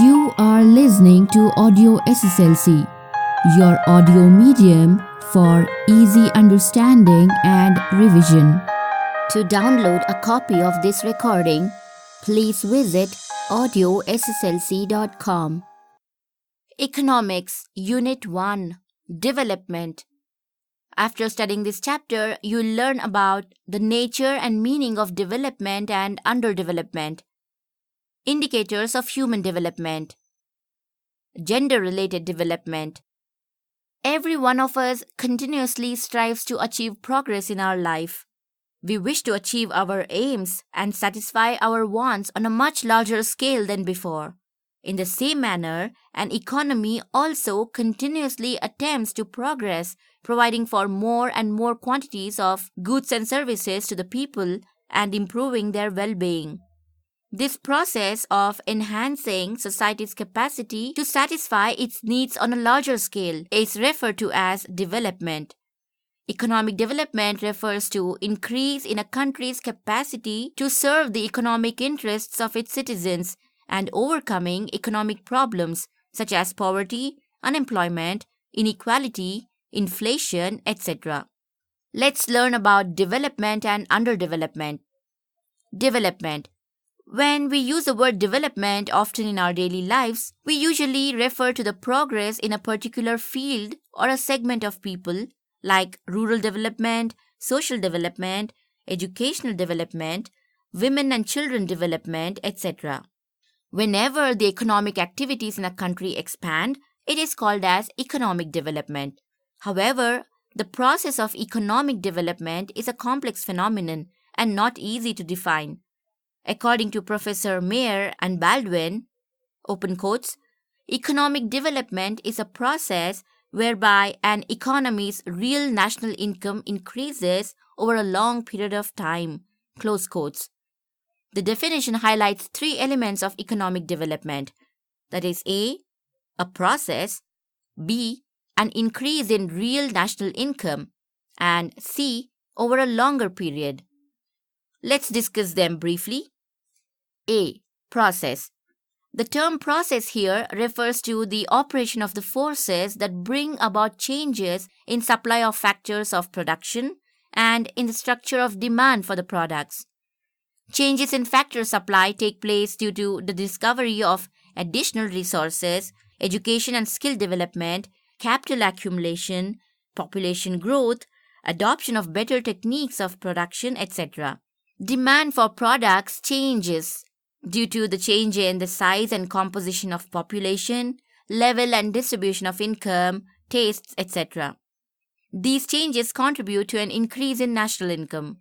You are listening to Audio SSLC, your audio medium for easy understanding and revision. To download a copy of this recording, please visit audioSSLC.com. Economics, Unit 1, Development. After studying this chapter, you'll learn about the nature and meaning of development and underdevelopment, indicators of human development, gender-related development. Every one of us continuously strives to achieve progress in our life. We wish to achieve our aims and satisfy our wants on a much larger scale than before. In the same manner, an economy also continuously attempts to progress, providing for more and more quantities of goods and services to the people and improving their well-being. This process of enhancing society's capacity to satisfy its needs on a larger scale is referred to as development. Economic development refers to increase in a country's capacity to serve the economic interests of its citizens and overcoming economic problems such as poverty, unemployment, inequality, inflation, etc. Let's learn about development and underdevelopment. Development. When we use the word development often in our daily lives, we usually refer to the progress in a particular field or a segment of people, like rural development, social development, educational development, women and children development, etc. Whenever the economic activities in a country expand, it is called as economic development. However, the process of economic development is a complex phenomenon and not easy to define. According to Professor Mayer and Baldwin, open quotes, economic development is a process whereby an economy's real national income increases over a long period of time, close quotes. The definition highlights three elements of economic development, that is A, a process, B, an increase in real national income, and C, over a longer period. Let's discuss them briefly. A, process. The term process here refers to the operation of the forces that bring about changes in supply of factors of production and in the structure of demand for the products. Changes in factor supply take place due to the discovery of additional resources, education and skill development, capital accumulation, population growth, adoption of better techniques of production, etc. Demand for products changes due to the change in the size and composition of population, level and distribution of income, tastes, etc. These changes contribute to an increase in national income.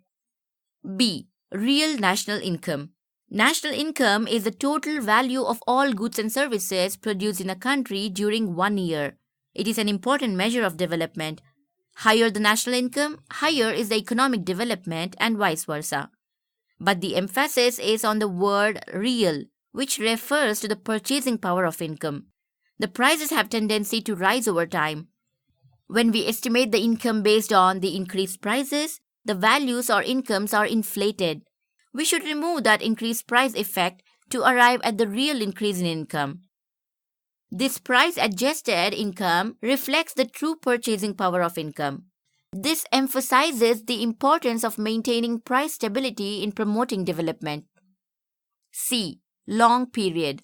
B. Real national income. National income is the total value of all goods and services produced in a country during 1 year. It is an important measure of development. Higher the national income, higher is the economic development and vice versa. But the emphasis is on the word real, which refers to the purchasing power of income. The prices have tendency to rise over time. When we estimate the income based on the increased prices, the values or incomes are inflated. We should remove that increased price effect to arrive at the real increase in income. This price-adjusted income reflects the true purchasing power of income. This emphasizes the importance of maintaining price stability in promoting development. C. Long period.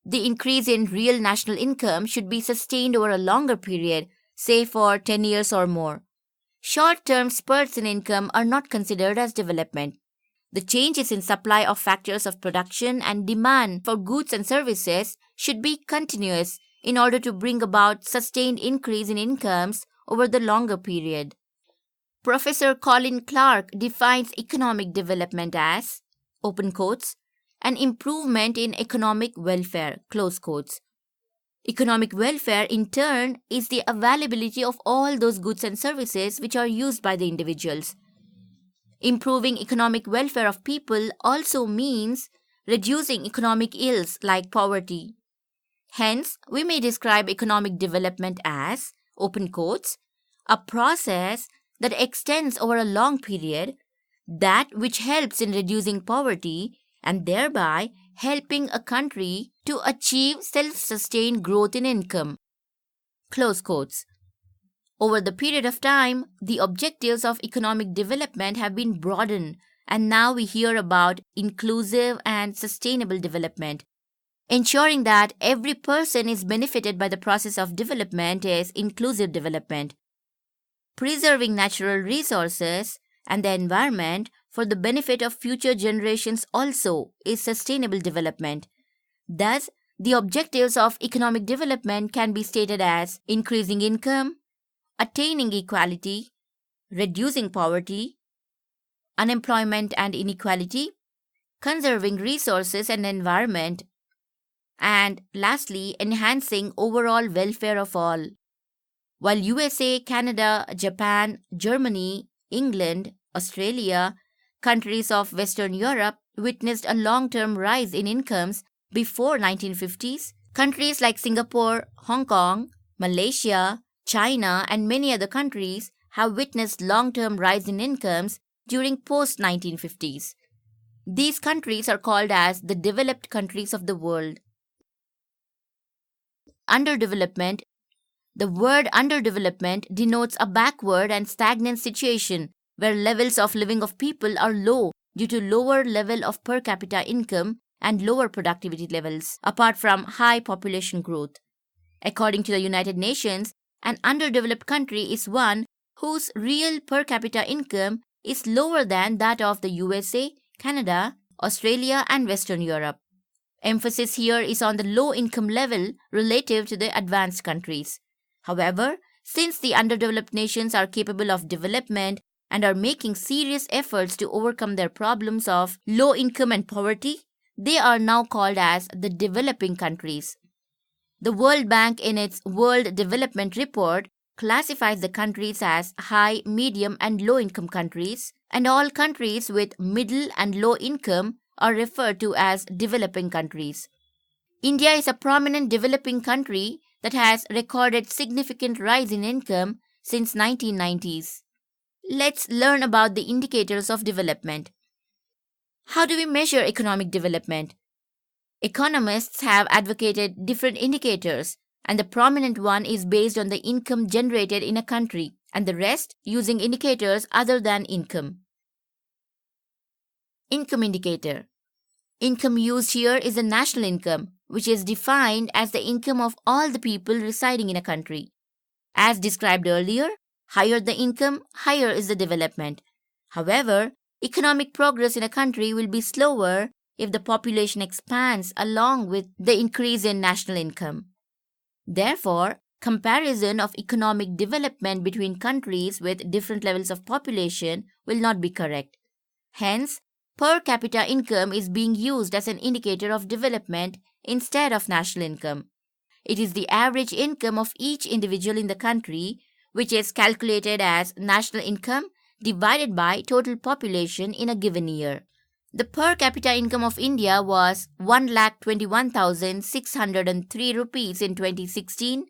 The increase in real national income should be sustained over a longer period, say for 10 years or more. Short-term spurts in income are not considered as development. The changes in supply of factors of production and demand for goods and services should be continuous in order to bring about sustained increase in incomes over the longer period. Professor Colin Clark defines economic development as, open quotes, an improvement in economic welfare, close quotes. Economic welfare, in turn, is the availability of all those goods and services which are used by the individuals. Improving economic welfare of people also means reducing economic ills like poverty. Hence, we may describe economic development as, open quotes, a process that extends over a long period, that which helps in reducing poverty and thereby helping a country to to achieve self-sustained growth in income. Close quotes. Over the period of time, the objectives of economic development have been broadened, and now we hear about inclusive and sustainable development. Ensuring that every person is benefited by the process of development is inclusive development. Preserving natural resources and the environment for the benefit of future generations also is sustainable development. Thus, the objectives of economic development can be stated as increasing income, attaining equality, reducing poverty, unemployment and inequality, conserving resources and environment, and lastly, enhancing overall welfare of all. While USA, Canada, Japan, Germany, England, Australia, countries of Western Europe witnessed a long-term rise in incomes before 1950s, countries like Singapore, Hong Kong, Malaysia, China, and many other countries have witnessed long-term rise in incomes during post-1950s. These countries are called as the developed countries of the world. Underdevelopment. The word underdevelopment denotes a backward and stagnant situation where levels of living of people are low due to lower level of per capita income and lower productivity levels, apart from high population growth. According to the United Nations, an underdeveloped country is one whose real per capita income is lower than that of the USA, Canada, Australia, and Western Europe. Emphasis here is on the low income level relative to the advanced countries. However, since the underdeveloped nations are capable of development and are making serious efforts to overcome their problems of low income and poverty, they are now called as the developing countries. The World Bank, in its World Development Report, classifies the countries as high, medium, and low income countries, and all countries with middle and low income are referred to as developing countries. India is a prominent developing country that has recorded significant rise in income since 1990s. Let's learn about the indicators of development. How do we measure economic development? Economists have advocated different indicators, and the prominent one is based on the income generated in a country, and the rest using indicators other than income. Income indicator. Income used here is the national income, which is defined as the income of all the people residing in a country. As described earlier, higher the income, higher is the development. However, economic progress in a country will be slower if the population expands along with the increase in national income. Therefore, comparison of economic development between countries with different levels of population will not be correct. Hence, per capita income is being used as an indicator of development instead of national income. It is the average income of each individual in the country, which is calculated as national income divided by total population in a given year. The per capita income of India was 1,21,603 rupees in 2016,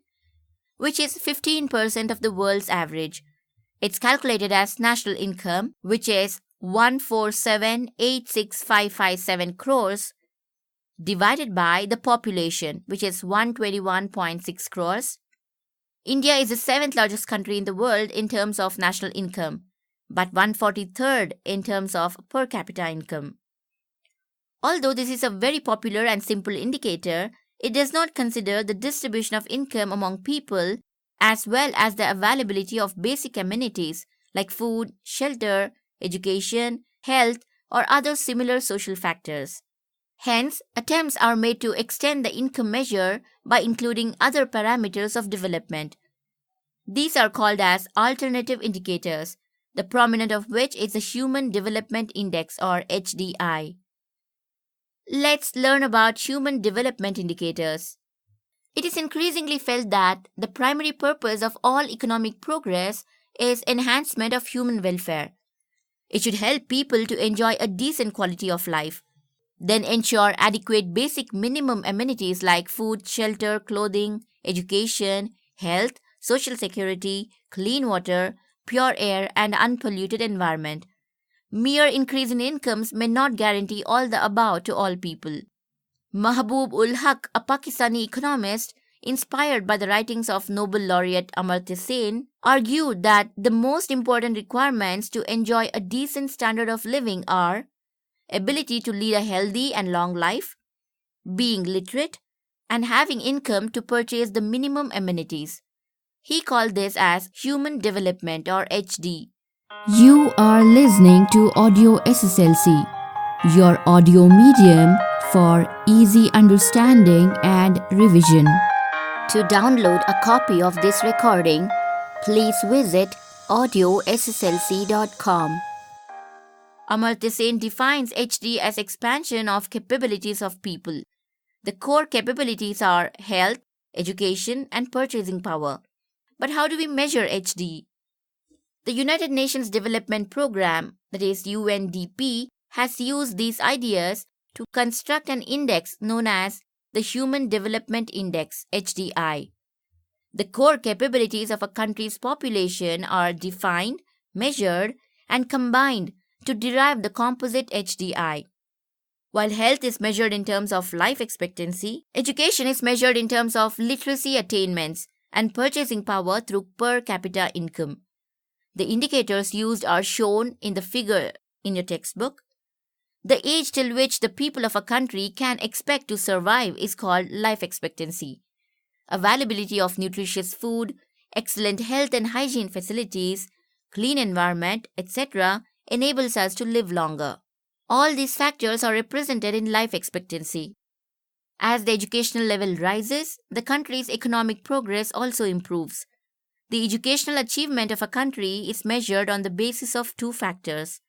which is 15% of the world's average. It's calculated as national income, which is 147,86,557 crores, divided by the population, which is 121.6 crores. India is the 7th largest country in the world in terms of national income, but 143rd in terms of per capita income. Although this is a very popular and simple indicator, it does not consider the distribution of income among people as well as the availability of basic amenities like food, shelter, education, health, or other similar social factors. Hence, attempts are made to extend the income measure by including other parameters of development. These are called as alternative indicators, the prominent of which is the Human Development Index or HDI. Let's learn about human development indicators. It is increasingly felt that the primary purpose of all economic progress is enhancement of human welfare. It should help people to enjoy a decent quality of life, then ensure adequate basic minimum amenities like food, shelter, clothing, education, health, social security, clean water, pure air, and unpolluted environment. Mere increase in incomes may not guarantee all the above to all people. Mahbub ul Haq, a Pakistani economist inspired by the writings of Nobel laureate Amartya Sen, argued that the most important requirements to enjoy a decent standard of living are ability to lead a healthy and long life, being literate, and having income to purchase the minimum amenities. He called this as human development or HD. You are listening to Audio SSLC, your audio medium for easy understanding and revision. To download a copy of this recording, please visit audiosslc.com. Amartya Sen defines HD as expansion of capabilities of people. The core capabilities are health, education, and purchasing power. But how do we measure HD? The United Nations Development Programme, that is UNDP, has used these ideas to construct an index known as the Human Development Index (HDI). The core capabilities of a country's population are defined, measured, and combined to derive the composite HDI. While health is measured in terms of life expectancy, education is measured in terms of literacy attainments and purchasing power through per capita income. The indicators used are shown in the figure in your textbook. The age till which the people of a country can expect to survive is called life expectancy. Availability of nutritious food, excellent health and hygiene facilities, clean environment, etc. enables us to live longer. All these factors are represented in life expectancy. As the educational level rises, the country's economic progress also improves. The educational achievement of a country is measured on the basis of two factors: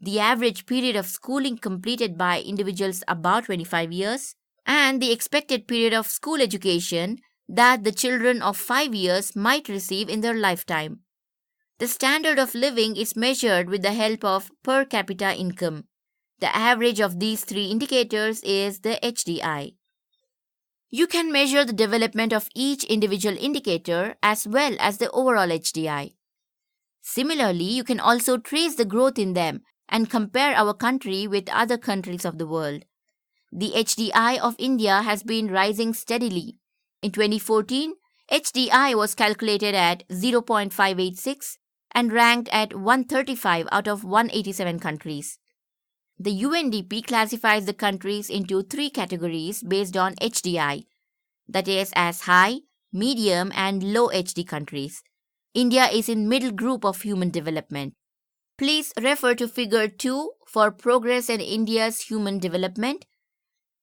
the average period of schooling completed by individuals about 25 years, and the expected period of school education that the children of 5 years might receive in their lifetime. The standard of living is measured with the help of per capita income. The average of these three indicators is the HDI. You can measure the development of each individual indicator as well as the overall HDI. Similarly, you can also trace the growth in them and compare our country with other countries of the world. The HDI of India has been rising steadily. In 2014, HDI was calculated at 0.586 and ranked at 135 out of 187 countries. The UNDP classifies the countries into three categories based on HDI, that is, as high, medium, and low HD countries. India is in middle group of human development. Please refer to Figure 2 for progress in India's human development.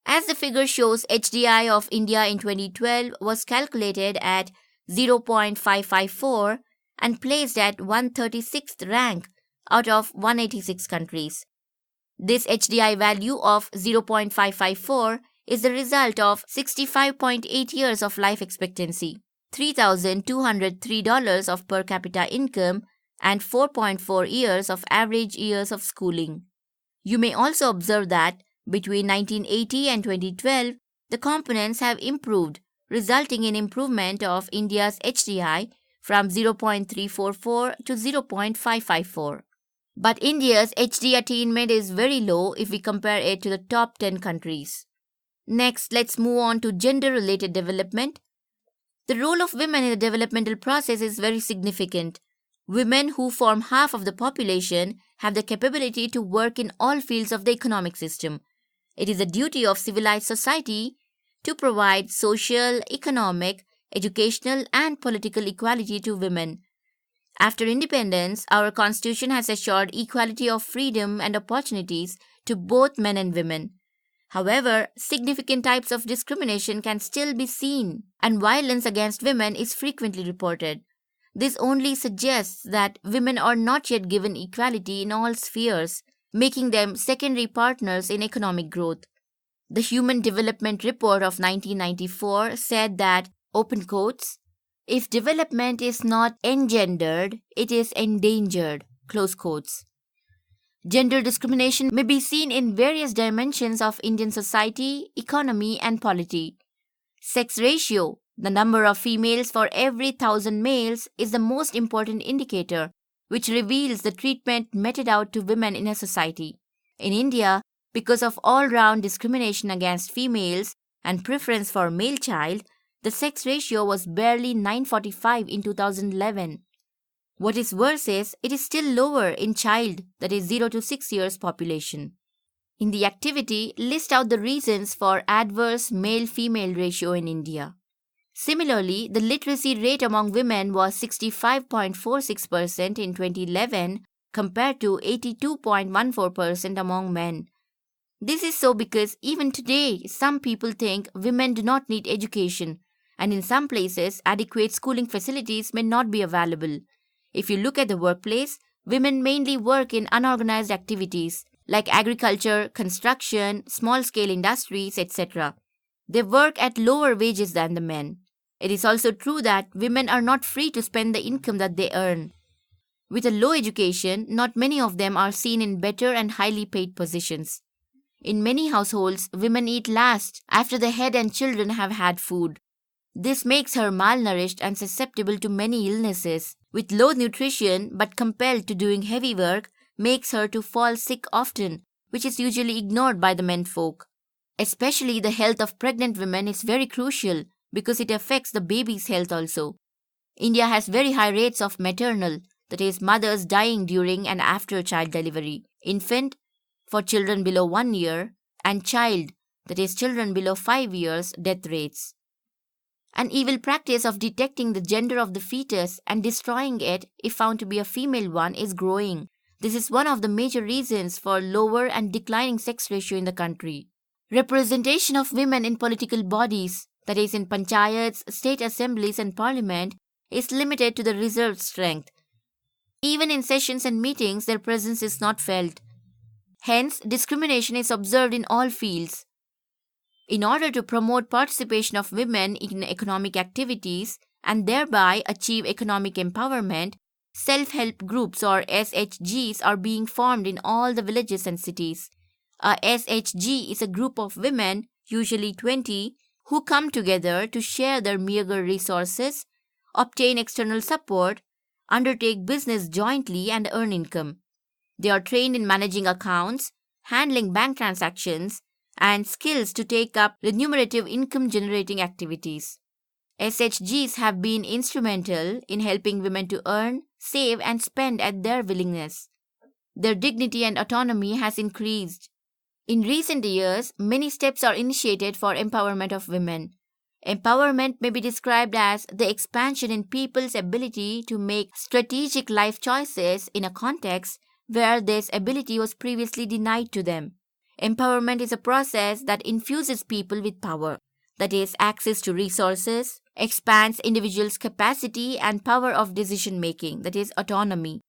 As the figure shows, HDI of India in 2012 was calculated at 0.554 and placed at 136th rank out of 186 countries. This HDI value of 0.554 is the result of 65.8 years of life expectancy, $3,203 of per capita income, and 4.4 years of average years of schooling. You may also observe that between 1980 and 2012, the components have improved, resulting in improvement of India's HDI from 0.344 to 0.554. But India's HD attainment is very low if we compare it to the top 10 countries. Next, let's move on to gender-related development. The role of women in the developmental process is very significant. Women, who form half of the population, have the capability to work in all fields of the economic system. It is the duty of civilized society to provide social, economic, educational, and political equality to women. After independence, our constitution has assured equality of freedom and opportunities to both men and women. However, significant types of discrimination can still be seen, and violence against women is frequently reported. This only suggests that women are not yet given equality in all spheres, making them secondary partners in economic growth. The Human Development Report of 1994 said that, open quotes, "If development is not engendered, it is endangered," close quotes. Gender discrimination may be seen in various dimensions of Indian society, economy, and polity. Sex ratio, the number of females for every 1,000 males, is the most important indicator, which reveals the treatment meted out to women in a society. In India, Because of all-round discrimination against females and preference for male child, the sex ratio was barely 945 in 2011. What is worse is, it is still lower in child, that is 0 to 6 years population. In the activity, list out the reasons for adverse male-female ratio in India. Similarly, the literacy rate among women was 65.46% in 2011 compared to 82.14% among men. This is so because even today, some people think women do not need education, and in some places, adequate schooling facilities may not be available. If you look at the workplace, women mainly work in unorganized activities like agriculture, construction, small-scale industries, etc. They work at lower wages than the men. It is also true that women are not free to spend the income that they earn. With a low education, not many of them are seen in better and highly paid positions. In many households, women eat last after the head and children have had food. This makes her malnourished and susceptible to many illnesses. With low nutrition but compelled to doing heavy work, makes her to fall sick often, which is usually ignored by the menfolk. Especially the health of pregnant women is very crucial because it affects the baby's health also. India has very high rates of maternal, that is, mothers dying during and after child delivery, infant, for children below 1 year, and child, that is, children below 5 years, death rates. An evil practice of detecting the gender of the fetus and destroying it if found to be a female one is growing. This is one of the major reasons for lower and declining sex ratio in the country. Representation of women in political bodies, that is in panchayats, state assemblies and parliament, is limited to the reserved strength. Even in sessions and meetings, their presence is not felt. Hence, discrimination is observed in all fields. In order to promote participation of women in economic activities and thereby achieve economic empowerment, self-help groups or SHGs are being formed in all the villages and cities. A SHG is a group of women, usually 20, who come together to share their meager resources, obtain external support, undertake business jointly and earn income. They are trained in managing accounts, handling bank transactions, and skills to take up remunerative income-generating activities. SHGs have been instrumental in helping women to earn, save, and spend at their willingness. Their dignity and autonomy has increased. In recent years, many steps are initiated for empowerment of women. Empowerment may be described as the expansion in people's ability to make strategic life choices in a context where this ability was previously denied to them. Empowerment is a process that infuses people with power, that is, access to resources, expands individuals' capacity and power of decision-making, that is, autonomy.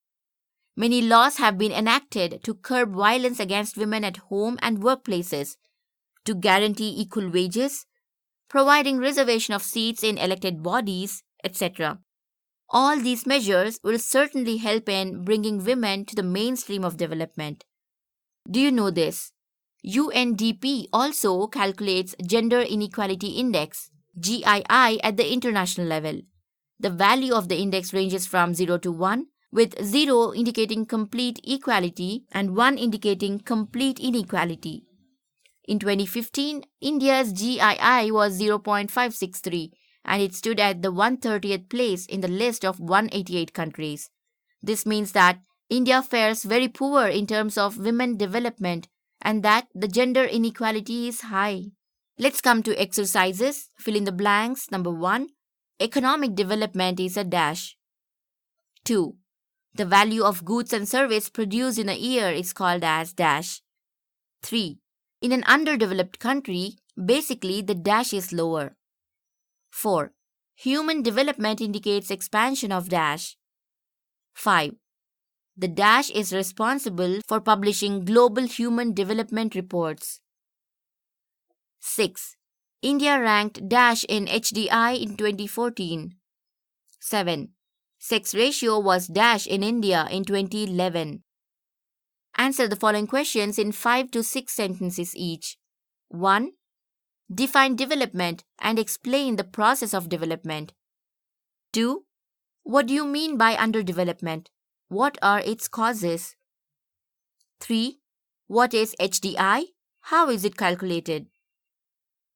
Many laws have been enacted to curb violence against women at home and workplaces, to guarantee equal wages, providing reservation of seats in elected bodies, etc. All these measures will certainly help in bringing women to the mainstream of development. Do you know this? UNDP also calculates Gender Inequality Index, GII, at the international level. The value of the index ranges from 0 to 1, with 0 indicating complete equality and 1 indicating complete inequality. In 2015, India's GII was 0.563 and it stood at the 130th place in the list of 188 countries. This means that India fares very poor in terms of women development and that the gender inequality is high. Let's come to exercises. Fill in the blanks. Number 1. Economic development is a dash. 2. The value of goods and service produced in a year is called as dash. 3. In an underdeveloped country, basically the dash is lower. 4. Human development indicates expansion of dash. 5. The dash is responsible for publishing global human development reports. 6. India ranked dash in HDI in 2014. 7. Sex ratio was dash in India in 2011. Answer the following questions in 5 to 6 sentences each. 1. Define development and explain the process of development. 2. What do you mean by underdevelopment? What are its causes? 3. What is HDI How is it calculated?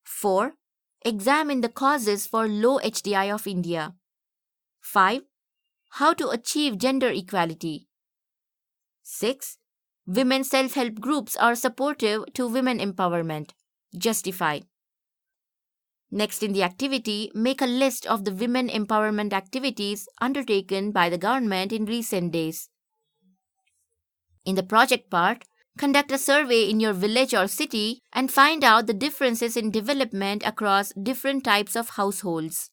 4. Examine the causes for low HDI of India. 5. How to achieve gender equality. 6. Women self-help groups are supportive to women empowerment. Justify. Next in the activity, make a list of the women empowerment activities undertaken by the government in recent days. In the project part, conduct a survey in your village or city and find out the differences in development across different types of households.